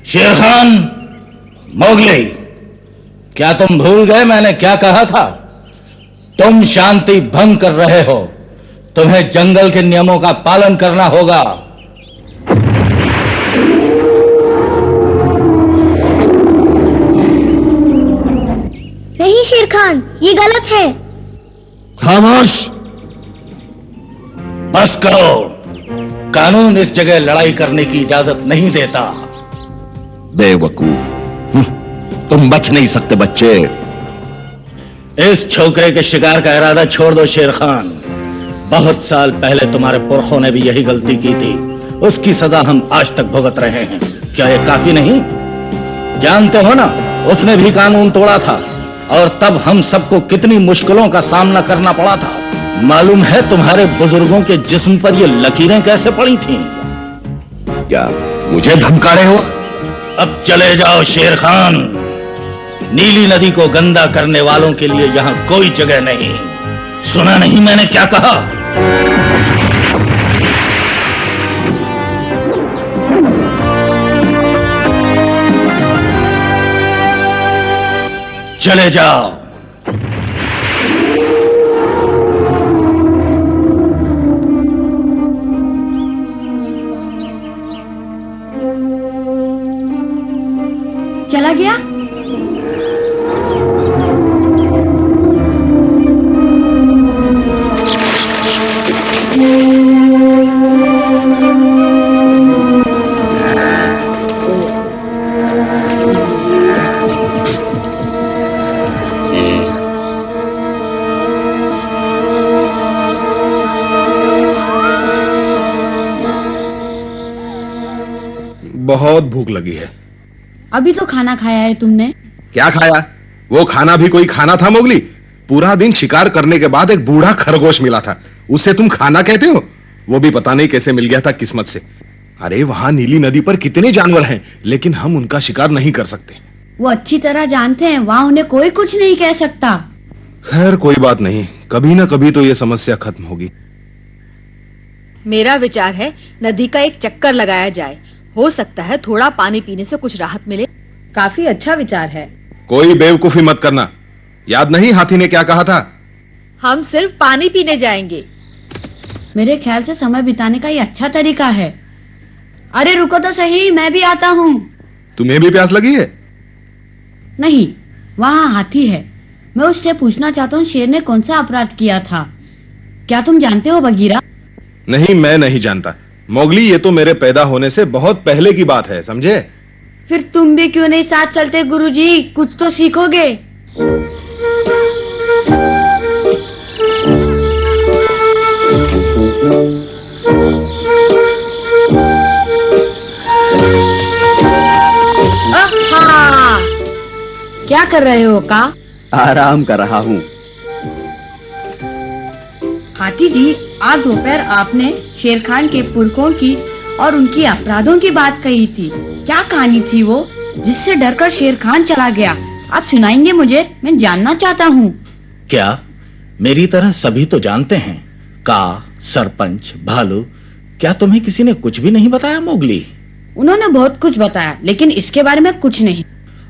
शेर खान, मोगली, क्या तुम भूल गए मैंने क्या कहा था? तुम शांति भंग कर रहे हो। तुम्हें जंगल के नियमों का पालन करना होगा। नहीं शेर खान, ये गलत है। खामोश, बस करो। कानून इस जगह लड़ाई करने की इजाजत नहीं देता। बेवकूफ, तुम बच नहीं सकते बच्चे। इस छोकरे के शिकार का इरादा छोड़ दो शेर खान। बहुत साल पहले तुम्हारे पुरखों ने भी यही गलती की थी। उसकी सजा हम आज तक भुगत रहे हैं। क्या यह काफी नहीं? जानते हो ना, उसने भी कानून तोड़ा था और तब हम सबको कितनी मुश्किलों का सामना करना पड़ा था। मालूम है तुम्हारे बुजुर्गों के जिस्म पर ये लकीरें कैसे पड़ी थीं? क्या मुझे धमका रहे हो? अब चले जाओ शेर खान। नीली नदी को गंदा करने वालों के लिए यहां कोई जगह नहीं। सुना नहीं मैंने क्या कहा? चले जाओ। चला गया? बहुत भूख लगी है। अभी तो खाना खाया है तुमने। क्या खाया? वो खाना भी कोई खाना था मोगली? पूरा दिन शिकार करने के बाद एक बूढ़ा खरगोश मिला था, उसे तुम खाना कहते हो? वो भी पता नहीं कैसे मिल गया था किस्मत से। अरे वहां नीली नदी पर कितने जानवर हैं, लेकिन हम उनका शिकार नहीं कर सकते। वो अच्छी तरह जानते हैं, वहाँ उन्हें कोई कुछ नहीं कह सकता। खैर कोई बात नहीं, कभी ना कभी तो ये समस्या खत्म होगी। मेरा विचार है नदी का एक चक्कर लगाया जाए। हो सकता है थोड़ा पानी पीने से कुछ राहत मिले। काफी अच्छा विचार है। कोई बेवकूफी मत करना। याद नहीं हाथी ने क्या कहा था? हम सिर्फ पानी पीने जाएंगे। मेरे ख्याल से समय बिताने का ये अच्छा तरीका है। अरे रुको तो सही, मैं भी आता हूँ। तुम्हें भी प्यास लगी है? नहीं, वहाँ हाथी है। मैं उससे पूछना चाहता हूँ शेर ने कौन सा अपराध किया था। क्या तुम जानते हो बगीरा? नहीं, मैं नहीं जानता मोगली। ये तो मेरे पैदा होने से बहुत पहले की बात है, समझे? फिर तुम भी क्यों नहीं साथ चलते गुरुजी? कुछ तो सीखोगे। आहा! क्या कर रहे हो का? आराम कर रहा हूँ। हाथी जी, आज दोपहर आपने शेर खान के पुरखों की और उनकी अपराधों की बात कही थी। क्या कहानी थी वो, जिससे डरकर शेर खान चला गया? आप सुनाएंगे मुझे? मैं जानना चाहता हूँ। क्या मेरी तरह सभी तो जानते हैं? का, सरपंच, भालू, क्या तुम्हें किसी ने कुछ भी नहीं बताया मोगली? उन्होंने बहुत कुछ बताया, लेकिन इसके बारे में कुछ नहीं।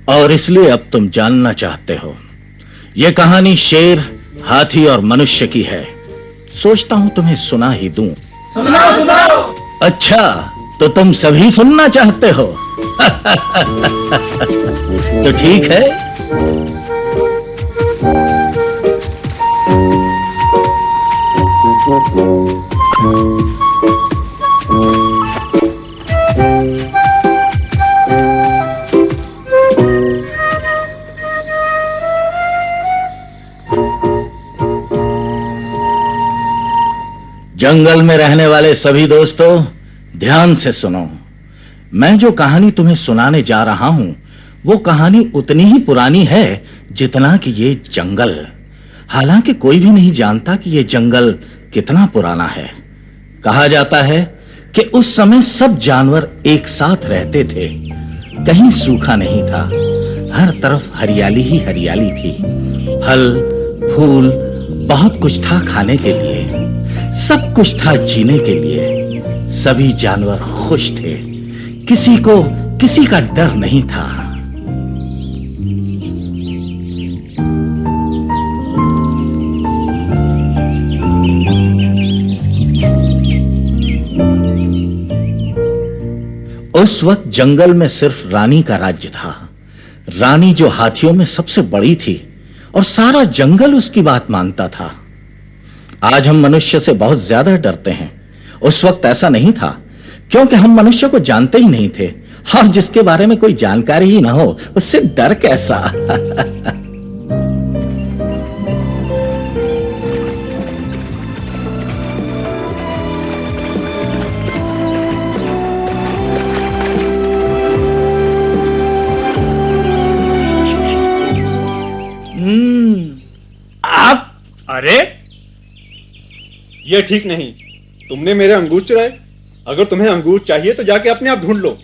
और इसलिए अब तुम जानना चाहते हो। ये कहानी शेर, हाथी और मनुष्य की है। सोचता हूं तुम्हें सुना ही दूं। सुनाओ। अच्छा, तो तुम सभी सुनना चाहते हो? तो ठीक है। जंगल में रहने वाले सभी दोस्तों, ध्यान से सुनो। मैं जो कहानी तुम्हें सुनाने जा रहा हूं, वो कहानी उतनी ही पुरानी है जितना कि ये जंगल। हालांकि कोई भी नहीं जानता कि ये जंगल कितना पुराना है। कहा जाता है कि उस समय सब जानवर एक साथ रहते थे। कहीं सूखा नहीं था, हर तरफ हरियाली ही हरियाली थी। फल, फूल बहुत कुछ था खाने के लिए, सब कुछ था जीने के लिए। सभी जानवर खुश थे, किसी को किसी का डर नहीं था। उस वक्त जंगल में सिर्फ रानी का राज्य था। रानी जो हाथियों में सबसे बड़ी थी और सारा जंगल उसकी बात मानता था। आज हम मनुष्य से बहुत ज्यादा डरते हैं, उस वक्त ऐसा नहीं था, क्योंकि हम मनुष्य को जानते ही नहीं थे, और जिसके बारे में कोई जानकारी ही ना हो उससे डर कैसा। अरे ये ठीक नहीं, तुमने मेरे अंगूर चुराए। अगर तुम्हें अंगूर चाहिए तो जाके अपने आप ढूंढ लो।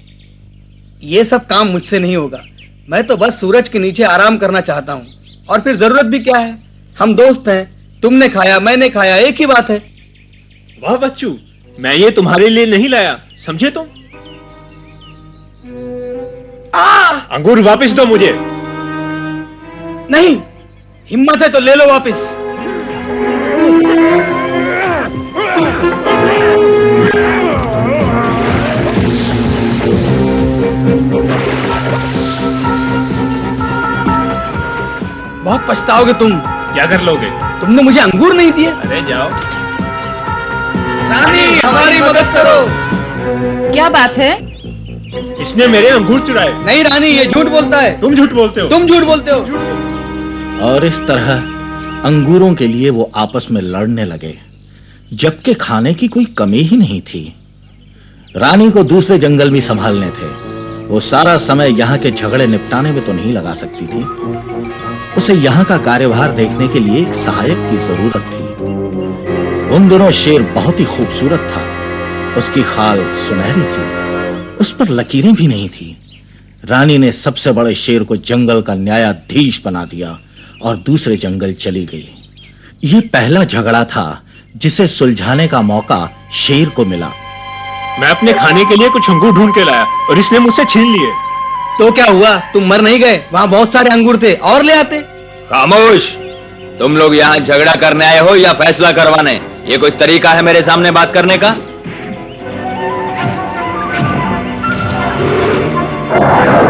ये सब काम मुझसे नहीं होगा। मैं तो बस सूरज के नीचे आराम करना चाहता हूँ, और फिर जरूरत भी क्या है? हम दोस्त हैं, तुमने खाया मैंने खाया, एक ही बात है। वाह बच्चू, मैं ये तुम्हारे लिए नहीं लाया, समझे तुम? अंगूर वापस दो मुझे। नहीं, हिम्मत है तो ले लो वापस। बहुत पछताओगे तुम। क्या कर लोगे? तुमने मुझे अंगूर नहीं दिए। अरे जाओ। रानी, हमारी मदद करो। क्या बात है? इसने मेरे अंगूर चुराए। नहीं रानी, ये झूठ बोलता है। तुम झूठ बोलते हो। तुम झूठ बोलते हो। और इस तरह अंगूरों के लिए वो आपस में लड़ने लगे, जबकि खाने की कोई कमी ही नहीं थी। रानी को दूसरे जंगल भी संभालने थे, वो सारा समय यहाँ के झगड़े निपटाने में तो नहीं लगा सकती थी। उसे यहाँ का कार्यभार देखने के लिए एक सहायक की जरूरत थी। उन दिनों शेर बहुत ही खूबसूरत था, उसकी खाल सुनहरी थी, उस पर लकीरें भी नहीं थी। रानी ने सबसे बड़े शेर को जंगल का न्यायाधीश बना दिया और दूसरे जंगल चली गई। ये पहला झगड़ा था जिसे सुलझाने का मौका शेर को मिला। मैं अपने खाने के लिए कुछ अंगूर ढूंढ के लाया और इसने मुझसे छीन लिए। तो क्या हुआ? तुम मर नहीं गए? वहाँ बहुत सारे अंगूर थे, और ले आते। खामोश! तुम लोग यहाँ झगड़ा करने आए हो या फैसला करवाने? ये कोई तरीका है मेरे सामने बात करने का?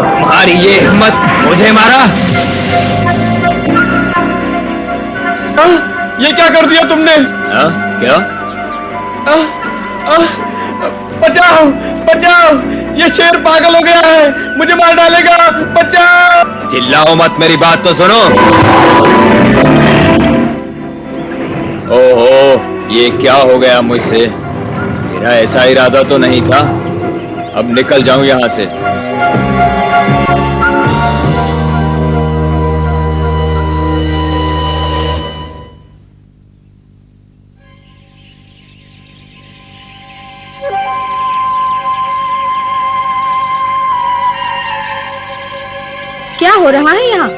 तुम्हारी ये हिम्मत मुझे मारा? ये क्या कर दिया तुमने? क्या? बचाओ बचाओ, ये शेर पागल हो गया है, मुझे मार डालेगा, बचाओ। चिल्लाओ मत, मेरी बात तो सुनो। ओहो, ये क्या हो गया मुझसे? मेरा ऐसा इरादा तो नहीं था। अब निकल जाऊं यहां से। क्या हो रहा है यहाँ?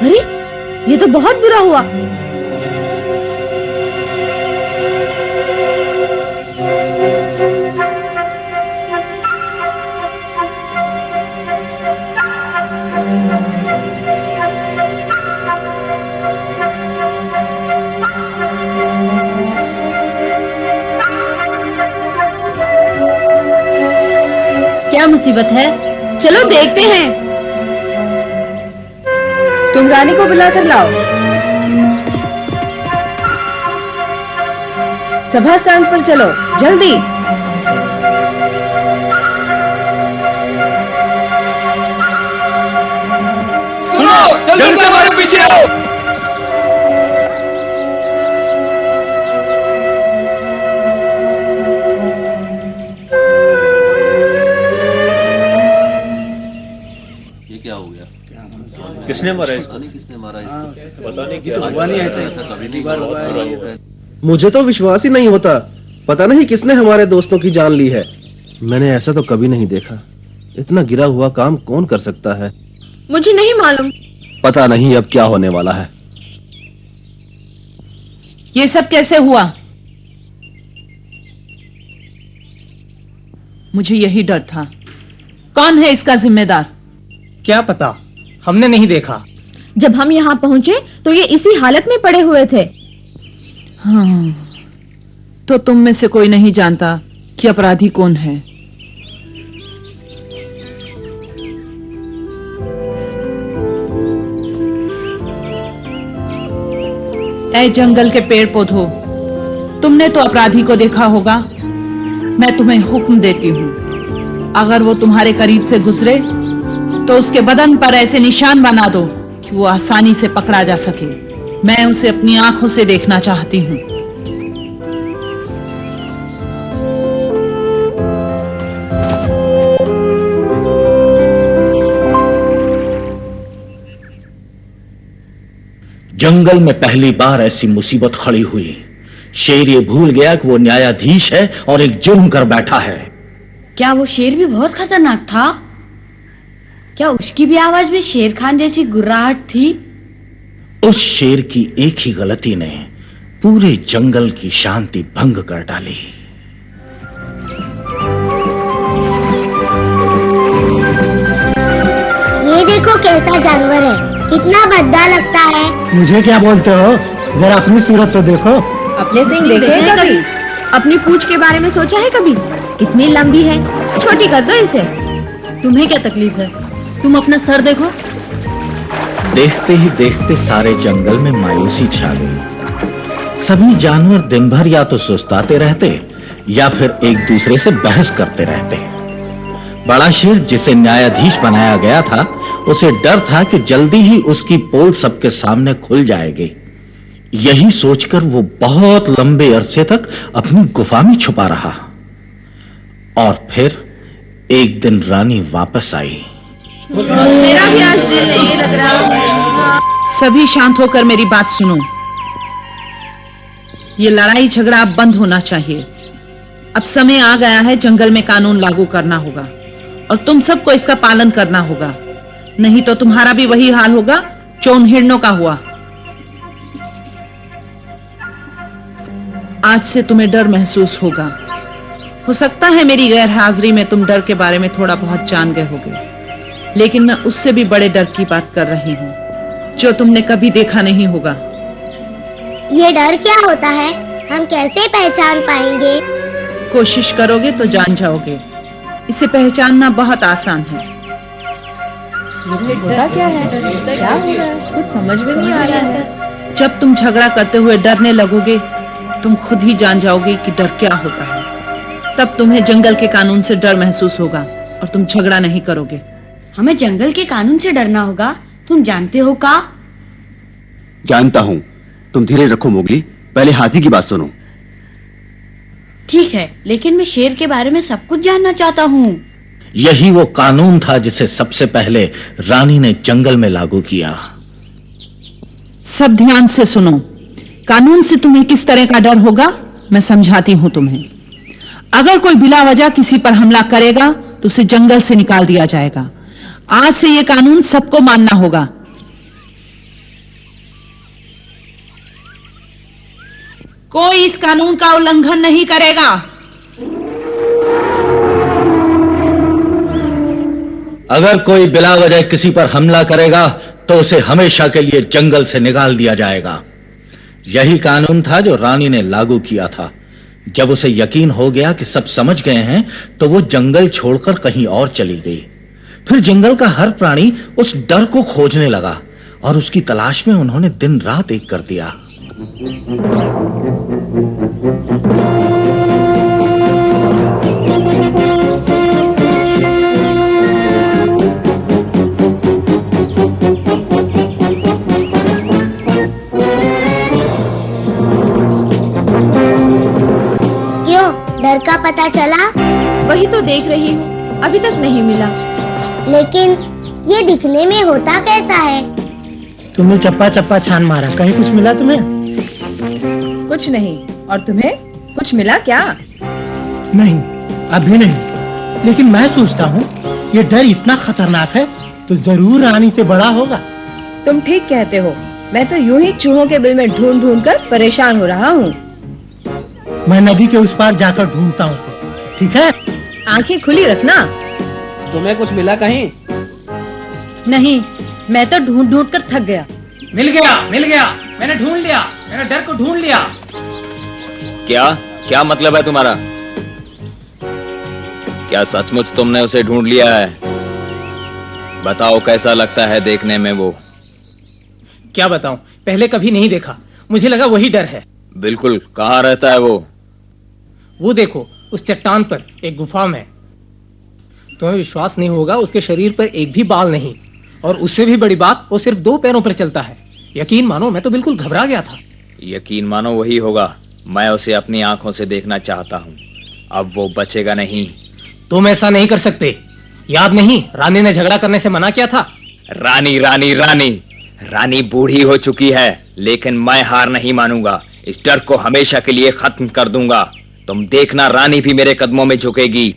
अरे ये तो बहुत बुरा हुआ। क्या मुसीबत है? चलो देखते हैं। तुम रानी को बुलाकर लाओ। सभा स्थान पर चलो, जल्दी। सुनो, जल्दी से हमारे पीछे आओ। किसने मारा इसको? पता नहीं क्या हुआ नहीं ऐसा। मुझे तो विश्वास ही नहीं होता। पता नहीं किसने हमारे दोस्तों की जान ली है। मैंने ऐसा तो कभी नहीं देखा। इतना गिरा हुआ काम कौन कर सकता है? मुझे नहीं मालूम। पता नहीं अब क्या होने वाला है। ये सब कैसे हुआ? मुझे यही डर था। कौन है इसका जिम्मेदार? क्या पता, हमने नहीं देखा। जब हम यहाँ पहुँचे तो ये इसी हालत में पड़े हुए थे। हाँ, तो तुम में से कोई नहीं जानता कि अपराधी कौन है? ऐ जंगल के पेड़ पौधों, तुमने तो अपराधी को देखा होगा। मैं तुम्हें हुक्म देती हूँ, अगर वो तुम्हारे करीब से गुजरे तो उसके बदन पर ऐसे निशान बना दो कि वो आसानी से पकड़ा जा सके। मैं उसे अपनी आंखों से देखना चाहती हूँ। जंगल में पहली बार ऐसी मुसीबत खड़ी हुई। शेर ये भूल गया कि वो न्यायाधीश है और एक जुर्म कर बैठा है। क्या वो शेर भी बहुत खतरनाक था? क्या उसकी भी आवाज में शेर खान जैसी गुर्राहट थी? उस शेर की एक ही गलती ने पूरे जंगल की शांति भंग कर डाली। ये देखो कैसा जानवर है, कितना भद्दा लगता है। मुझे क्या बोलते हो? जरा अपनी सूरत तो देखो। अपने सिंह देखे हैं कभी? अपनी पूंछ के बारे में सोचा है कभी? कितनी लंबी है, छोटी कर दो इसे। तुम्हें क्या तकलीफ है? तुम अपना सर देखो। देखते ही देखते सारे जंगल में मायूसी छा गई। सभी जानवर दिन भर या तो सुस्ताते रहते या फिर एक दूसरे से बहस करते रहते। बड़ा शेर जिसे न्यायाधीश बनाया गया था, उसे डर था कि जल्दी ही उसकी पोल सबके सामने खुल जाएगी। यही सोचकर वो बहुत लंबे अरसे तक अपनी गुफा में छुपा रहा। और फिर एक दिन रानी वापस आई। मेरा भी आज दिल नहीं लग रहा। सभी शांत होकर मेरी बात सुनो। ये लड़ाई झगड़ा अब बंद होना चाहिए। अब समय आ गया है, जंगल में कानून लागू करना होगा और तुम सबको इसका पालन करना होगा, नहीं तो तुम्हारा भी वही हाल होगा जो उन हिरणों का हुआ। आज से तुम्हें डर महसूस होगा। हो सकता है मेरी गैर हाजिरी में तुम डर के बारे में थोड़ा बहुत जान गए होगे, लेकिन मैं उससे भी बड़े डर की बात कर रही हूँ जो तुमने कभी देखा नहीं होगा। ये डर क्या होता है? हम कैसे पहचान पाएंगे? कोशिश करोगे तो जान जाओगे। इसे पहचानना बहुत आसान है। होता क्या है? क्या हो रहा है? कुछ समझ में नहीं आ रहा है। जब तुम झगड़ा करते हुए डरने लगोगे, तुम खुद ही जान जाओगे कि डर क्या होता है। तब तुम्हें जंगल के कानून से डर महसूस होगा और तुम झगड़ा नहीं करोगे। हमें जंगल के कानून से डरना होगा? तुम जानते हो का? जानता हूँ। तुम धीरे रखो मोगली, पहले हाथी की बात सुनो। ठीक है, लेकिन मैं शेर के बारे में सब कुछ जानना चाहता हूँ। यही वो कानून था जिसे सबसे पहले रानी ने जंगल में लागू किया। सब ध्यान से सुनो। कानून से तुम्हें किस तरह का डर होगा मैं समझाती हूं तुम्हें। अगर कोई बिला वजह किसी पर हमला करेगा तो उसे जंगल से निकाल दिया जाएगा। आज से यह कानून सबको मानना होगा। कोई इस कानून का उल्लंघन नहीं करेगा। अगर कोई बिला वजह किसी पर हमला करेगा तो उसे हमेशा के लिए जंगल से निकाल दिया जाएगा। यही कानून था जो रानी ने लागू किया था। जब उसे यकीन हो गया कि सब समझ गए हैं तो वो जंगल छोड़कर कहीं और चली गई। फिर जंगल का हर प्राणी उस डर को खोजने लगा और उसकी तलाश में उन्होंने दिन रात एक कर दिया। डर का पता चला? वही तो देख रही हूँ, अभी तक नहीं मिला। लेकिन ये दिखने में होता कैसा है? तुमने चप्पा चप्पा छान मारा, कहीं कुछ मिला तुम्हें? कुछ नहीं। और तुम्हें कुछ मिला क्या? नहीं, अभी नहीं। लेकिन मैं सोचता हूँ ये डर इतना खतरनाक है तो जरूर रानी से बड़ा होगा। तुम ठीक कहते हो, मैं तो यूं ही चूहों के बिल में ढूंढ ढूंढ कर परेशान हो रहा हूँ। मैं नदी के उस पार जाकर ढूंढता हूँ उसे, ठीक है? आंखें खुली रखना। तुम्हें कुछ मिला कहीं? नहीं, मैं तो ढूंढ ढूंढ कर थक गया। मिल गया, मैंने ढूंढ लिया, मैंने डर को ढूंढ लिया। क्या क्या मतलब है तुम्हारा? क्या सचमुच तुमने उसे ढूंढ लिया है? बताओ कैसा लगता है देखने में वो? क्या बताऊं, पहले कभी नहीं देखा, मुझे लगा वही डर है। बिल्कुल, कहाँ रहता है वो? वो देखो, उस चट्टान पर एक गुफा में। तुम्हें विश्वास नहीं होगा, उसके शरीर पर एक भी बाल नहीं, और उससे भी बड़ी बात, वो सिर्फ 2 पैरों पर चलता है। यकीन मानो, मैं तो बिल्कुल घबरा गया था। यकीन मानो वही होगा। मैं उसे अपनी आंखों से देखना चाहता हूँ। अब वो बचेगा नहीं। तुम ऐसा नहीं कर सकते। याद नहीं, रानी ने झगड़ा करने से मना किया था। रानी रानी रानी रानी बूढ़ी हो चुकी है, लेकिन मैं हार नहीं मानूंगा। इस डर को हमेशा के लिए खत्म कर दूंगा। तुम देखना, रानी भी मेरे कदमों में झुकेगी।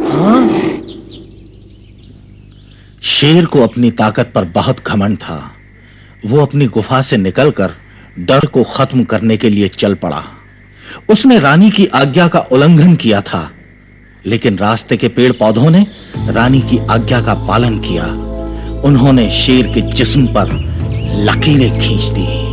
हाँ? शेर को अपनी ताकत पर बहुत घमंड था। वो अपनी गुफा से निकलकर डर को खत्म करने के लिए चल पड़ा। उसने रानी की आज्ञा का उल्लंघन किया था, लेकिन रास्ते के पेड़ पौधों ने रानी की आज्ञा का पालन किया। उन्होंने शेर के जिस्म पर लकीरें खींच दी।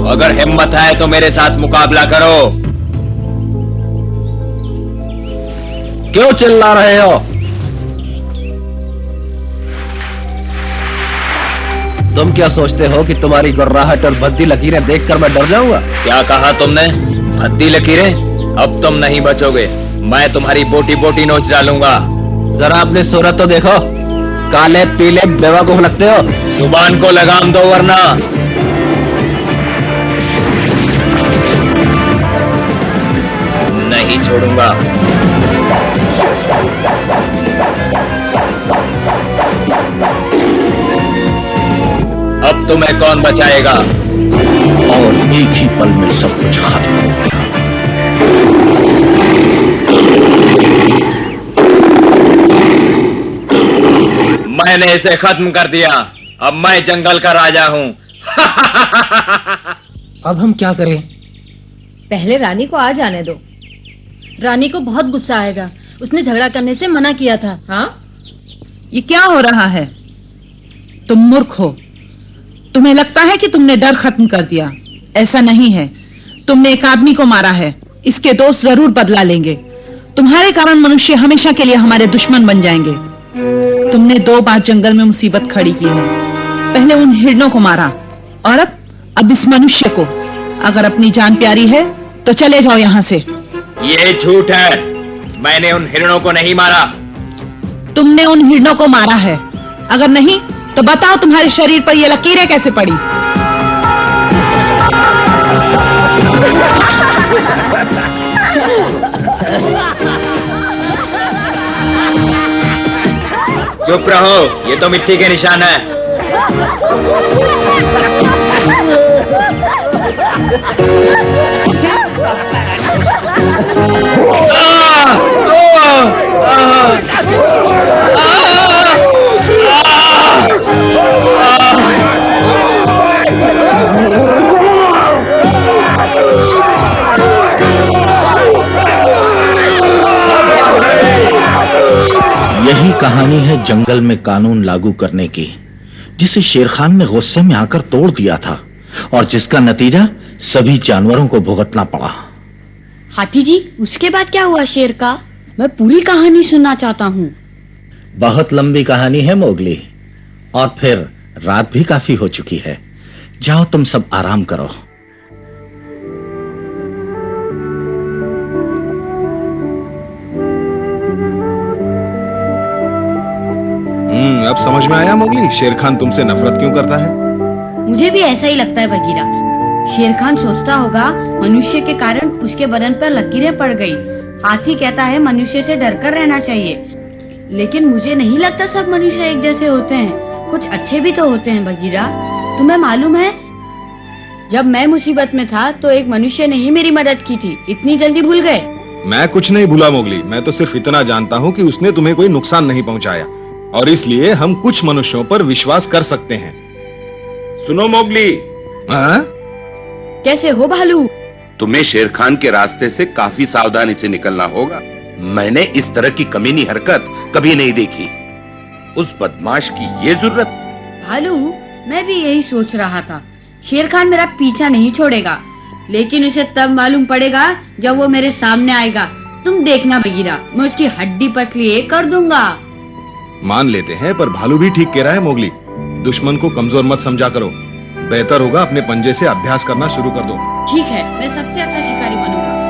अगर हिम्मत है तो मेरे साथ मुकाबला करो। क्यों चिल्ला रहे हो? तुम क्या सोचते हो कि तुम्हारी गुर्राहट और भद्दी लकीरें देखकर मैं डर जाऊंगा? क्या कहा तुमने? भद्दी लकीरें? अब तुम नहीं बचोगे। मैं तुम्हारी बोटी बोटी नोच डालूंगा। जरा अपनी सूरत तो देखो, काले पीले बेवकूफ लगते हो। जुबान को लगाम दो वरना। नहीं छोड़ूंगा। अब तुम्हें कौन बचाएगा? और एक ही पल में सब कुछ खत्म हो गया। मैंने इसे खत्म कर दिया। अब मैं जंगल का राजा हूं। अब हम क्या करें? पहले रानी को आ जाने दो। रानी को बहुत गुस्सा आएगा, उसने झगड़ा करने से मना किया था। हाँ? ये क्या हो रहा है? तुम मूर्ख हो। तुम्हें लगता है कि तुमने डर खत्म कर दिया। ऐसा नहीं है। तुमने एक आदमी को मारा है, इसके दोस्त जरूर बदला लेंगे। तुम्हारे कारण मनुष्य हमेशा के लिए हमारे दुश्मन बन जाएंगे। तुमने 2 बार जंगल में मुसीबत खड़ी की है। पहले उन हिरणों को मारा, और अब इस मनुष्य को। अगर अपनी जान प्यारी है तो चले जाओ यहाँ से। ये झूठ है। मैंने उन हिरणों को नहीं मारा। तुमने उन हिरणों को मारा है। अगर नहीं तो बताओ तुम्हारे शरीर पर ये लकीरें कैसे पड़ी? चुप रहो, ये तो मिट्टी के निशान है। यही कहानी है जंगल में कानून लागू करने की, जिसे शेर खान ने गुस्से में आकर तोड़ दिया था, और जिसका नतीजा सभी जानवरों को भुगतना पड़ा। हाथी जी, उसके बाद क्या हुआ शेर का? मैं पूरी कहानी सुनना चाहता हूँ। बहुत लंबी कहानी है मोगली, और फिर रात भी काफी हो चुकी है। जाओ तुम सब आराम करो। अब समझ में आया मोगली, शेर खान तुमसे नफरत क्यों करता है? मुझे भी ऐसा ही लगता है बगीरा। शेर खान सोचता होगा मनुष्य के कारण उसके बदन पर लकीरें पड़ गई। हाथी कहता है मनुष्य से डरकर रहना चाहिए। लेकिन मुझे नहीं लगता सब मनुष्य एक जैसे होते हैं, कुछ अच्छे भी तो होते हैं बगीरा। तुम्हें मालूम है, जब मैं मुसीबत में था तो एक मनुष्य ने ही मेरी मदद की थी। इतनी जल्दी भूल गए? मैं कुछ नहीं भूला मोगली, मैं तो सिर्फ इतना जानता हूँ कि उसने तुम्हें कोई नुकसान नहीं पहुँचाया और इसलिए हम कुछ मनुष्यों पर विश्वास कर सकते हैं। सुनो मोगली। हाँ? कैसे हो भालू? तुम्हें शेर खान के रास्ते से काफी सावधानी से निकलना होगा। मैंने इस तरह की कमीनी हरकत कभी नहीं देखी। उस बदमाश की ये जरूरत? भालू, मैं भी यही सोच रहा था। शेर खान मेरा पीछा नहीं छोड़ेगा, लेकिन उसे तब मालूम पड़ेगा जब वो मेरे सामने आएगा। तुम देखना बगीरा, मैं उसकी हड्डी पसली एक कर दूंगा। मान लेते हैं, पर भालू भी ठीक कह रहा है मोगली। दुश्मन को कमजोर मत समझा करो। बेहतर होगा अपने पंजे से अभ्यास करना शुरू कर दो। ठीक है, मैं सबसे अच्छा शिकारी बनूंगा।